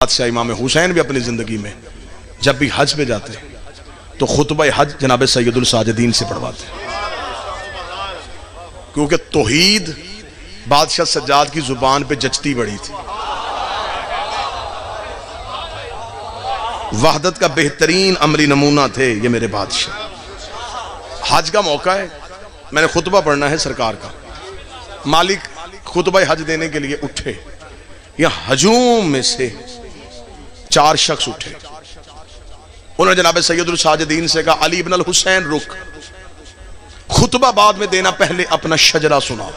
بادشاہ امام حسین بھی اپنی زندگی میں جب بھی حج پہ جاتے تو خطبہ حج جناب سید الساجدین سے پڑھواتے، کیونکہ توحید بادشاہ سجاد کی زبان پہ جچتی بڑی تھی۔ وحدت کا بہترین عملی نمونہ تھے یہ میرے بادشاہ۔ حج کا موقع ہے، میں نے خطبہ پڑھنا ہے سرکار کا، مالک خطبہ حج دینے کے لیے اٹھے، یہ ہجوم میں سے 4 شخص اٹھے، انہوں نے جناب سید الساجدین سے کہا علی بن الحسین رک، خطبہ بعد میں دینا، پہلے اپنا شجرہ سنا۔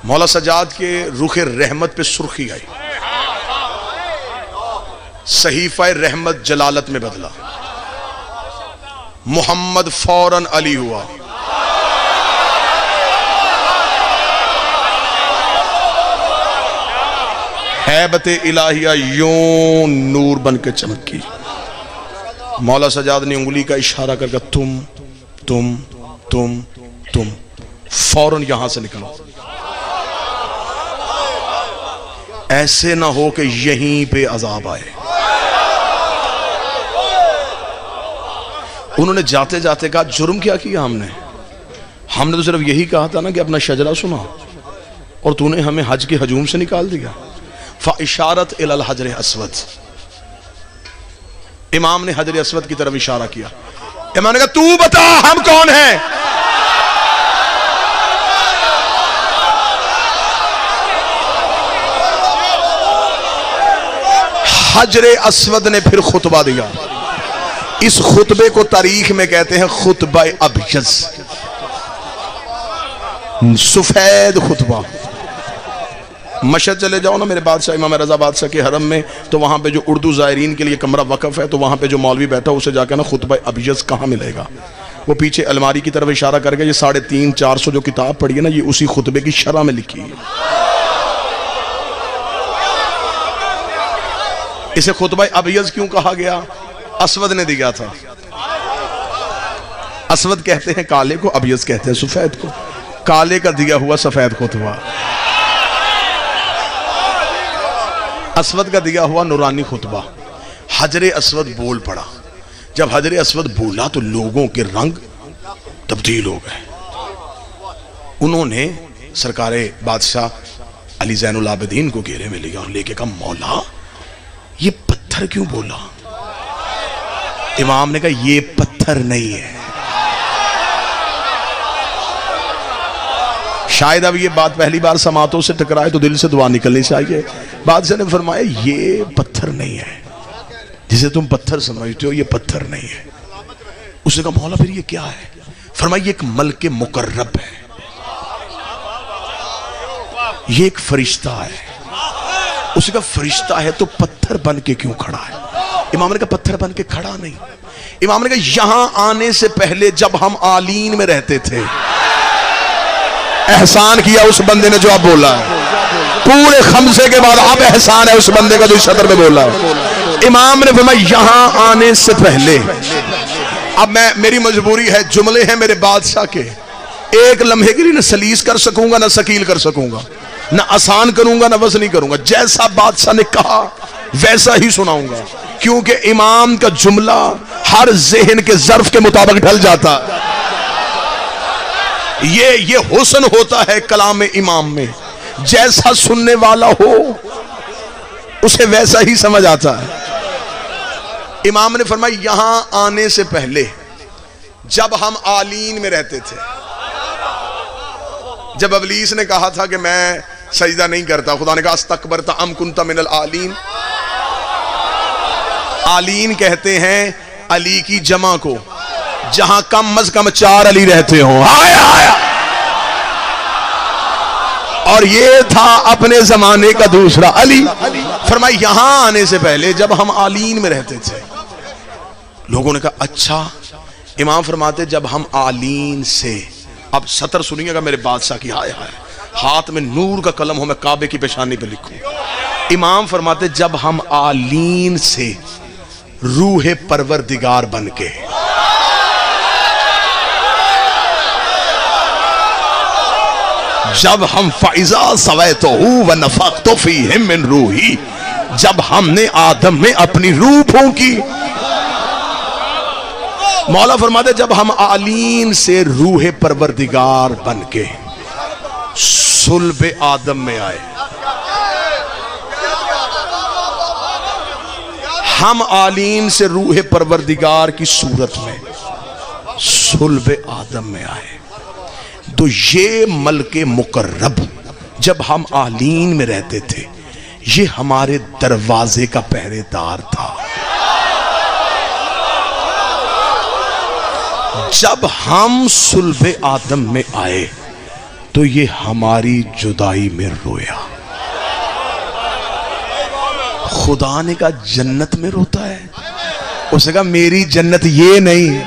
مولا سجاد کے رخ رحمت پہ سرخی آئی، صحیفہ رحمت جلالت میں بدلا، محمد فوراً علی ہوا۔ ہیبت الہیہ یوں نور بن کے چمکی۔ مولا سجاد نے انگلی کا اشارہ کر کے تم فوراً یہاں سے نکلو، ایسے نہ ہو کہ یہیں پہ عذاب آئے۔ انہوں نے جاتے جاتے کہا جرم کیا کیا ہم نے تو صرف یہی کہا تھا نا کہ اپنا شجرہ سنا، اور تو نے ہمیں حج کے ہجوم سے نکال دیا۔ فاشارت الی الحجر اسود، امام نے حجر اسود کی طرف اشارہ کیا۔ امام نے کہا تو بتا ہم کون ہیں؟ حجر اسود نے پھر خطبہ دیا، اس خطبے کو تاریخ میں کہتے ہیں خطبہ ابیض، سفید خطبہ۔ مشہد چلے جاؤ نا میرے بادشاہ امام رضا بادشاہ کے حرم میں، تو وہاں پہ جو اردو زائرین کے لیے کمرہ وقف ہے، تو وہاں پہ جو مولوی بیٹھا اسے جا کے نا خطبہ ابیض کہاں ملے گا، وہ پیچھے الماری کی طرف اشارہ کر کے یہ 350-400 جو کتاب پڑھی ہے نا، یہ اسی خطبے کی شرح میں لکھی ہے۔ اسے خطبہ ابیض کیوں کہا گیا؟ اسود نے دیا تھا۔ اسود کہتے ہیں کالے کو، ابیض کہتے ہیں سفید کو، کالے کا دیا ہوا سفید خطبہ، اسود کا دیا ہوا نورانی خطبہ۔ حجر اسود بول پڑا، جب حجر اسود بولا تو لوگوں کے رنگ تبدیل ہو گئے۔ انہوں نے سرکار بادشاہ علی زین العابدین کو گھیرے میں لیا اور لے کے کہا مولا یہ پتھر کیوں بولا؟ امام نے کہا یہ پتھر نہیں ہے۔ شاید اب یہ بات پہلی بار سماعتوں سے ٹکرائے تو دل سے دعا نکلنی چاہیے۔ بادشاہ نے فرمایا یہ پتھر نہیں ہے، جسے تم پتھر سمجھتے ہو یہ پتھر نہیں ہے۔ اس نے کہا مولا پھر یہ کیا ہے؟ فرمایا یہ ایک ملک مقرب ہے، یہ ایک فرشتہ ہے۔ اس نے کہا فرشتہ ہے تو پتھر بن کے کیوں کھڑا ہے؟ امام نے کہا پتھر بن کے کھڑا نہیں، امام نے کہا یہاں آنے سے پہلے جب ہم آلین میں رہتے تھے، احسان کیا اس بندے نے جو اب بولا ہے، پورے خمسے کے بعد اب احسان ہے اس بندے کا جو اس صدر میں بولا ہے۔ امام نے فرمایا یہاں آنے سے پہلے، اب میری مجبوری ہے، جملے ہیں میرے بادشاہ کے، ایک لمحے کے لیے نہ سلیس کر سکوں گا نہ ثقیل کر سکوں گا، نہ آسان کروں گا نہ وزنی کروں گا، جیسا بادشاہ نے کہا ویسا ہی سناؤں گا، کیونکہ امام کا جملہ ہر ذہن کے ظرف کے مطابق ڈھل جاتا۔ یہ حسن ہوتا ہے کلام امام میں، جیسا سننے والا ہو اسے ویسا ہی سمجھ آتا ہے۔ امام نے فرمایا یہاں آنے سے پہلے جب ہم آلین میں رہتے تھے، جب ابلیس نے کہا تھا کہ میں سجدہ نہیں کرتا، خدا نے کہا استکبرت ام کنت من العالین۔ آلین کہتے ہیں علی کی جمع کو، جہاں کم از کم 4 علی رہتے ہوں۔ آیا اور یہ تھا اپنے زمانے کا دوسرا علی۔ فرمایا یہاں آنے سے پہلے جب ہم آلین میں رہتے تھے، لوگوں نے کہا اچھا۔ امام فرماتے جب ہم آلین سے، اب سطر سنیے گا میرے بادشاہ کی، ہائے ہائے ہاتھ میں نور کا قلم ہو میں کعبے کی پیشانی پہ لکھوں۔ امام فرماتے جب ہم آلین سے روح پروردگار بن کے جب ہم فائزہ سویتہ ونفخت فیہ من روحی، جب ہم نے آدم میں اپنی روح پھونکی. مولا فرماتے جب ہم آلین سے روح پروردگار بن کے صلب آدم میں آئے، ہم آلین سے روح پروردگار کی صورت میں صلب آدم میں آئے، تو یہ ملک مقرب جب ہم آلین میں رہتے تھے یہ ہمارے دروازے کا پہرے دار تھا. جب ہم صلب آدم میں آئے تو یہ ہماری جدائی میں رویا. خدا نے کہا جنت میں روتا ہے؟ اس نے کہا میری جنت یہ نہیں،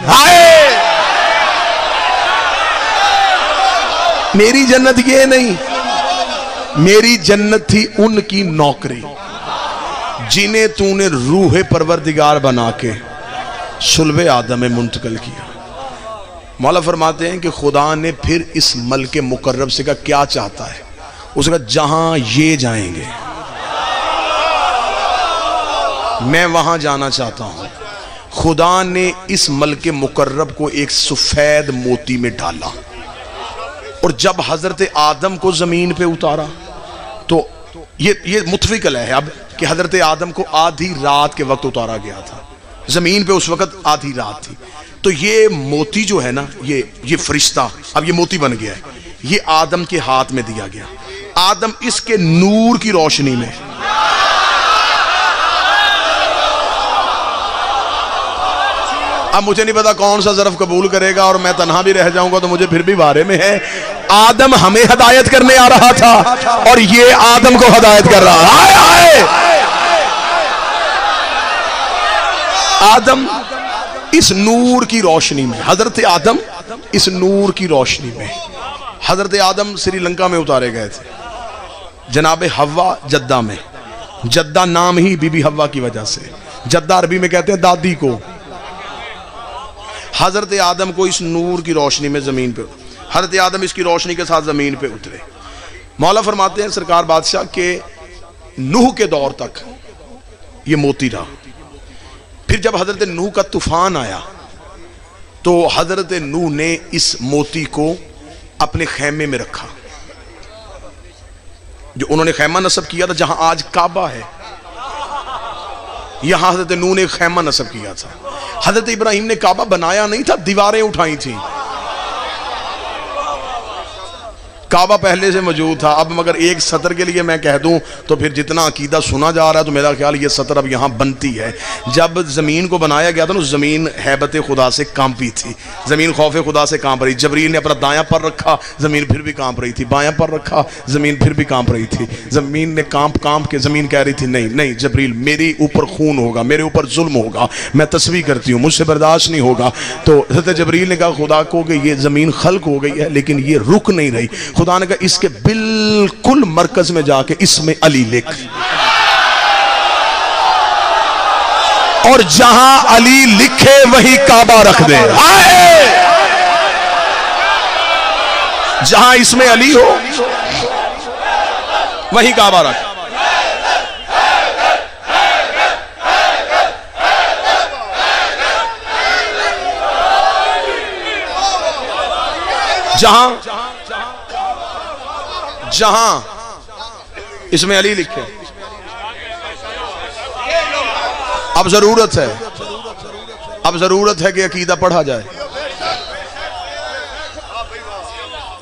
میری جنت یہ نہیں، میری جنت تھی ان کی نوکری جنہیں تو نے روح پروردگار بنا کے صلب آدم میں منتقل کیا. مولا فرماتے ہیں کہ خدا نے پھر اس ملک مقرب سے کہا کیا چاہتا ہے؟ اس نے کہا جہاں یہ جائیں گے میں وہاں جانا چاہتا ہوں. خدا نے اس ملک مقرب کو ایک سفید موتی میں ڈالا، اور جب حضرت آدم کو زمین پہ اتارا تو یہ متفقل ہے اب کہ حضرت آدم کو آدھی رات کے وقت اتارا گیا تھا، زمین پہ اس وقت آدھی رات تھی. تو یہ موتی جو ہے نا، یہ فرشتہ اب یہ موتی بن گیا ہے، یہ آدم کے ہاتھ میں دیا گیا. آدم اس کے نور کی روشنی میں اب مجھے نہیں پتا کون سا ظرف قبول کرے گا، اور میں تنہا بھی رہ جاؤں گا تو مجھے پھر بھی بارے میں ہے. آدم ہمیں ہدایت کرنے آ رہا تھا اور یہ آدم کو ہدایت کر رہا ہے. آدم اس نور کی روشنی میں، حضرت آدم اس نور کی روشنی میں، حضرت آدم سری لنکا میں اتارے گئے تھے، جناب حوا جدہ میں. جدہ نام ہی بی بی حوا کی وجہ سے، جدہ عربی میں کہتے ہیں دادی کو. حضرت آدم کو اس نور کی روشنی میں زمین پہ، حضرت آدم اس کی روشنی کے ساتھ زمین پہ اترے. مولا فرماتے ہیں سرکار بادشاہ کہ نوح کے دور تک یہ موتی رہا. پھر جب حضرت نوح کا طوفان آیا تو حضرت نوح نے اس موتی کو اپنے خیمے میں رکھا، جو انہوں نے خیمہ نصب کیا تھا جہاں آج کعبہ ہے، یہاں حضرت نوح نے خیمہ نصب کیا تھا. حضرت ابراہیم نے کعبہ بنایا نہیں تھا، دیواریں اٹھائی تھیں. کعبہ پہلے سے موجود تھا. اب مگر ایک سطر کے لیے میں کہہ دوں تو پھر جتنا عقیدہ سنا جا رہا ہے تو میرا خیال یہ سطر اب یہاں بنتی ہے. جب زمین کو بنایا گیا تھا نا، زمین ہیبت خدا سے کانپی تھی، زمین خوف خدا سے کانپ رہی. جبریل نے اپنا دایاں پر رکھا، زمین پھر بھی کانپ رہی تھی، بایاں پر رکھا، زمین پھر بھی کانپ رہی تھی. زمین نے کانپ کے زمین کہہ رہی تھی نہیں جبریل میرے اوپر خون ہوگا، میرے اوپر ظلم ہوگا، میں تسبیح کرتی ہوں، مجھ سے برداشت نہیں ہوگا. تو حضرت جبریل نے کہا خدا کو کہ یہ زمین خلق ہو گئی ہے لیکن یہ رک نہیں رہی. خدا نے کہا اس کے بالکل مرکز میں جا کے اس میں علی لکھ، اور جہاں علی لکھے وہی کعبہ رکھ دے. جہاں اس میں علی ہو وہی کعبہ رکھ. جہاں اس میں علی لکھے. اب ضرورت ہے کہ عقیدہ پڑھا جائے.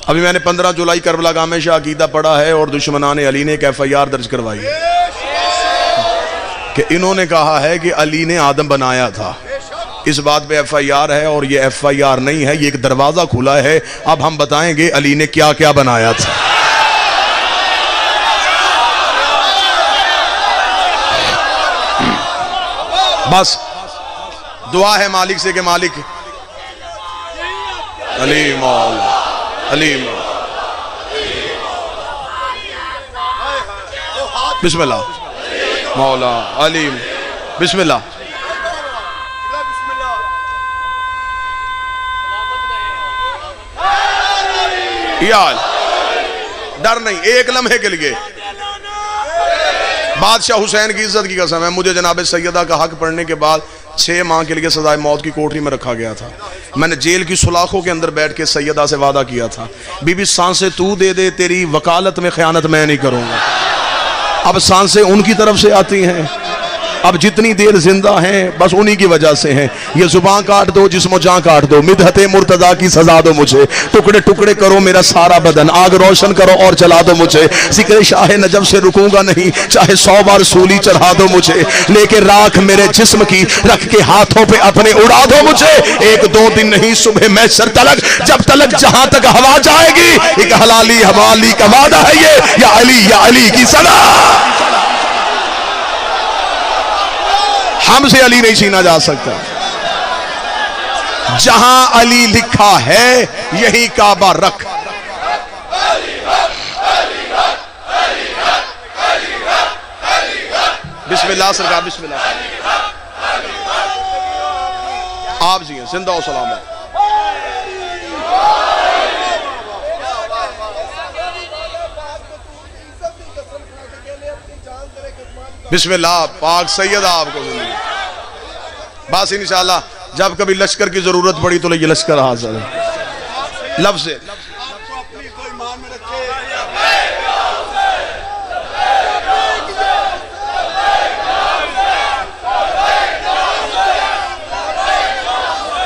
ابھی میں نے 15 جولائی کربلا گاہ میں شاہ عقیدہ پڑھا ہے اور دشمنان علی نے ایک FIR درج کروائی ہے کہ انہوں نے کہا ہے کہ علی نے آدم بنایا تھا. اس بات پہ FIR ہے اور یہ FIR نہیں ہے، یہ ایک دروازہ کھلا ہے. اب ہم بتائیں گے علی نے کیا کیا بنایا تھا. بس دعا ہے مالک سے کہ مالک علی مولا علی مولا. بسم اللہ مولا علی، بسم اللہ. ڈر نہیں ایک لمحے کے لیے. بادشاہ حسین کی عزت کی قسم ہے مجھے جناب سیدہ کا حق پڑھنے کے بعد 6 ماہ کے لیے سزائے موت کی کوٹری میں رکھا گیا تھا. میں نے جیل کی سلاخوں کے اندر بیٹھ کے سیدہ سے وعدہ کیا تھا بی بی سانسیں تو دے دے تیری وکالت میں خیانت میں نہیں کروں گا. اب سانسیں ان کی طرف سے آتی ہیں, اب جتنی دیر زندہ ہیں بس انہی کی وجہ سے ہیں. یہ زبان کاٹ دو جسم و جان کاٹ دو, مدحت مرتضیٰ کی سزا دو مجھے, ٹکڑے ٹکڑے کرو میرا سارا بدن, آگ روشن کرو اور جلا دو مجھے. ذکر شاہ نجف سے رکوں گا نہیں چاہے 100 بار سولی چڑھا دو مجھے, لے کے راکھ میرے جسم کی رکھ کے ہاتھوں پہ اپنے اڑا دو مجھے. 1-2 دن نہیں صبح محشر تلک, جب تلک جہاں تک ہوا جائے گی, ایک حلالی حوالی کا وعدہ ہے یہ, یا علی کی صدا. ہم سے علی نہیں چھینا جا سکتا. جہاں علی لکھا ہے یہی کعبہ رکھ. بسم اللہ سرکار, بسم اللہ. آپ جی ہیں زندہ و سلامت. بسم اللہ. پاک سید آپ کو زندگی. بس انشاءاللہ جب کبھی لشکر کی ضرورت پڑی تو یہ لشکر حاضر ہے. لفظ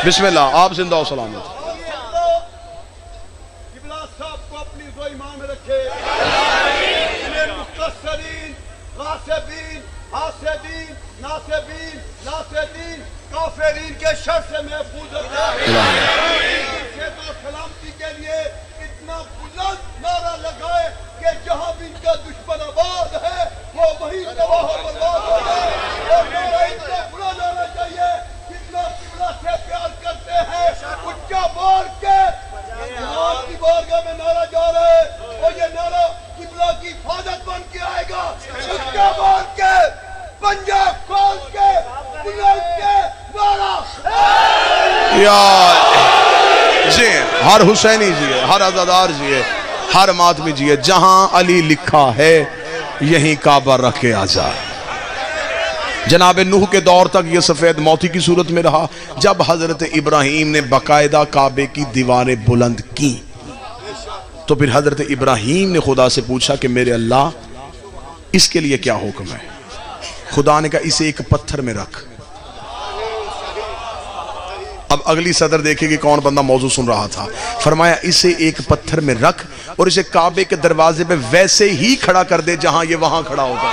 بسم اللہ. آپ زندہ و سلامت. کافرین کے شر سے محفوظ رکھے. سلامتی کے لیے اتنا بلند نعرہ لگائے کہ جہاں بھی ان کا دشمن آباد ہے وہ وہی تباہ و برباد ہو جائے. اور نعرہ اتنا بڑا نعرہ چاہیے جتنا قبلہ سے پیار کرتے ہیں اچھا مار کے آپ کی بارگاہ میں نعرہ جا رہا ہے, اور یہ نعرہ قبلہ کی حفاظت بن کے آئے گا. اچھا مار کے پنجہ کھول کے بلند کے جی ہر حسینی جیے, ہر عزادار جیے, ہر ماتمی جیے. جہاں علی لکھا ہے یہیں کعبہ رکھ کے آ جائے. جناب نوح کے دور تک یہ سفید موتی کی صورت میں رہا. جب حضرت ابراہیم نے باقاعدہ کعبے کی دیواریں بلند کی تو پھر حضرت ابراہیم نے خدا سے پوچھا کہ میرے اللہ اس کے لیے کیا حکم ہے. خدا نے کہا اسے ایک پتھر میں رکھ. اب اگلی صدر دیکھے کہ کون بندہ موضوع سن رہا تھا. فرمایا اسے ایک پتھر میں رکھ اور اسے کعبے کے دروازے پہ ویسے ہی کھڑا کر دے جہاں یہ وہاں کھڑا ہوگا.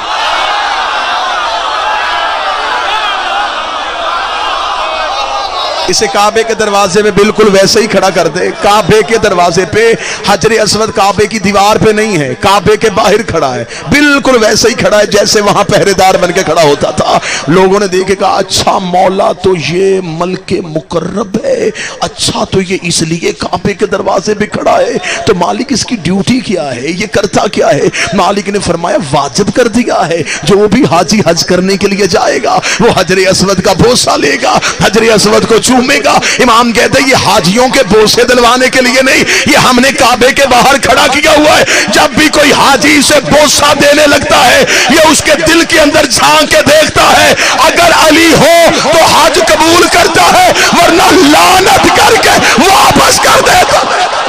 اسے کعبے کے دروازے میں بالکل ویسے ہی کھڑا کر دے. کعبے کے دروازے پہ حجر اسود کعبے کی دیوار پہ نہیں ہے, کعبے کے باہر کھڑا ہے, بالکل ویسے ہی کھڑا ہے جیسے وہاں پہرے دار بن کے کھڑا ہوتا تھا. لوگوں نے دیکھے کہا اچھا مولا تو یہ ملک مقرب ہے, اچھا تو یہ اس لیے کعبے کے دروازے پہ کھڑا ہے, تو مالک اس کی ڈیوٹی کیا ہے, یہ کرتا کیا ہے؟ مالک نے فرمایا واجب کر دیا ہے جو بھی حاجی حج کرنے کے لیے جائے گا وہ حجر اسود کا بوسہ لے گا, حجر اسود کو چومے گا. امام کہتے ہیں یہ حاجیوں کے بوسے دلوانے کے لیے نہیں, یہ ہم نے کعبے کے باہر کھڑا کیا ہوا ہے. جب بھی کوئی حاجی اسے بوسہ دینے لگتا ہے یہ اس کے دل کے اندر جھانک کے دیکھتا ہے, اگر علی ہو تو حج قبول کرتا ہے ورنہ لعنت کر کے واپس کر دیتا ہے.